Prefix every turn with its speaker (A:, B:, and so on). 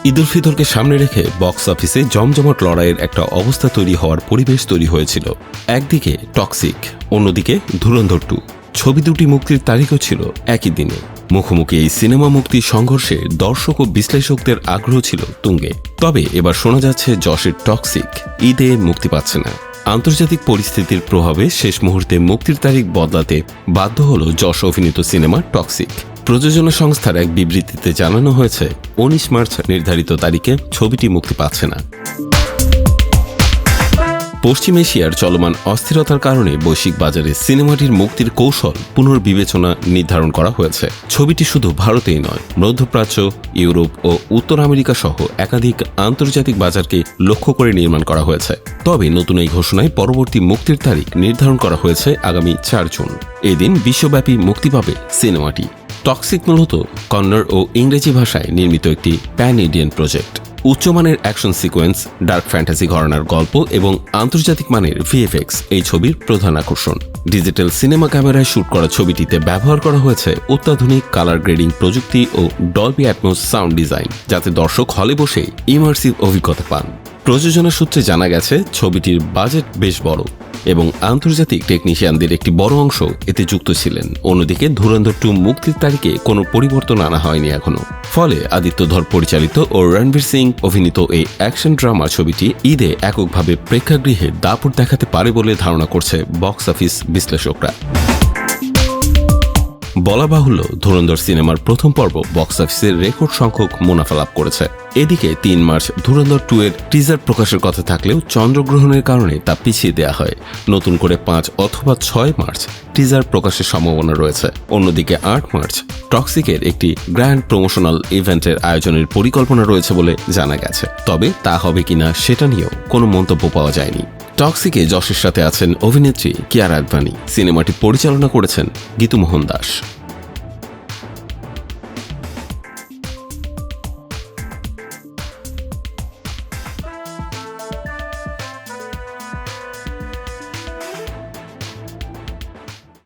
A: ঈদ উল ফিতরকে সামনে রেখে বক্স অফিসে জমজমাট লড়াইয়ের একটা অবস্থা তৈরি হওয়ার পরিবেশ তৈরি হয়েছিল। একদিকে টক্সিক, অন্যদিকে ধুরন্ধর 2। ছবি দুটি মুক্তির তারিখও ছিল একই দিনে। মুখোমুখি এই সিনেমা মুক্তির সংঘর্ষে দর্শক ও বিশ্লেষকদের আগ্রহ ছিল তুঙ্গে। তবে এবার শোনা যাচ্ছে যশের টক্সিক ঈদে মুক্তি পাচ্ছে না। আন্তর্জাতিক পরিস্থিতির প্রভাবে শেষ মুহূর্তে মুক্তির তারিখ বদলাতে বাধ্য হল যশ অভিনীত সিনেমা টক্সিক। প্রযোজনা সংস্থার এক বিবৃতিতে জানানো হয়েছে 19 মার্চ নির্ধারিত তারিখে ছবিটি মুক্তি পাচ্ছে না। পশ্চিম এশিয়ার চলমান অস্থিরতার কারণে বৈশ্বিক বাজারে সিনেমাটির মুক্তির কৌশল পুনর্বিবেচনা নির্ধারণ করা হয়েছে। ছবিটি শুধু ভারতেই নয়, মধ্যপ্রাচ্য, ইউরোপ ও উত্তর আমেরিকা সহ একাধিক আন্তর্জাতিক বাজারকে লক্ষ্য করে নির্মাণ করা হয়েছে। তবে নতুন এই ঘোষণায় পরবর্তী মুক্তির তারিখ নির্ধারণ করা হয়েছে আগামী 4 জুন। এদিন বিশ্বব্যাপী মুক্তি পাবে সিনেমাটি। টক্সিক মূলত কন্নড় ও ইংরেজি ভাষায় নির্মিত একটি প্যান ইন্ডিয়ান প্রজেক্ট। উচ্চমানের অ্যাকশন সিকোয়েন্স, ডার্ক ফ্যান্টাসি ঘরানার গল্প এবং আন্তর্জাতিক মানের ভিএফএক্স এই ছবির প্রধান আকর্ষণ। ডিজিটাল সিনেমা ক্যামেরায় শুট করা ছবিটিতে ব্যবহার করা হয়েছে অত্যাধুনিক কালার গ্রেডিং প্রযুক্তি ও ডলবি অ্যাটমস সাউন্ড ডিজাইন, যাতে দর্শক হলে বসে ইমার্সিভ অভিজ্ঞতা পান। প্রযোজনা সূত্রে জানা গেছে ছবিটির বাজেট বেশ বড় এবং আন্তর্জাতিক টেকনিশিয়ানদের একটি বড় অংশ এতে যুক্ত ছিলেন। অন্যদিকে ধুরন্ধর 2 মুক্তির তারিখে কোনো পরিবর্তন আনা হয়নি এখনো। ফলে আদিত্য ধর পরিচালিত ও রণবীর সিং অভিনীত এই অ্যাকশন ড্রামা ছবিটি ঈদে এককভাবে প্রেক্ষাগৃহে দাপট দেখাতে পারে বলে ধারণা করছে বক্স অফিস বিশ্লেষকরা। বলা বাহুল্য, ধুরন্ধর সিনেমার প্রথম পর্ব বক্স অফিসে রেকর্ড সংখ্যক মুনাফা লাভ করেছে। এদিকে 3 মার্চ ধুরন্ধর 2 এর টিজার প্রকাশের কথা থাকলেও চন্দ্রগ্রহণের কারণে তা পিছিয়ে দেওয়া হয়। নতুন করে 5 অথবা 6 মার্চ টিজার প্রকাশের সম্ভাবনা রয়েছে। অন্যদিকে 8 মার্চ টক্সিকের একটি গ্র্যান্ড প্রমোশনাল ইভেন্টের আয়োজনের পরিকল্পনা রয়েছে বলে জানা গেছে। তবে তা হবে কিনা সেটা নিয়েও কোনো মন্তব্য পাওয়া যায়নি। টক্সিকে যশের সাথে আছেন অভিনেত্রী কিয়ারা আদভানি। সিনেমাটি পরিচালনা করেছেন গীতু মোহন দাস।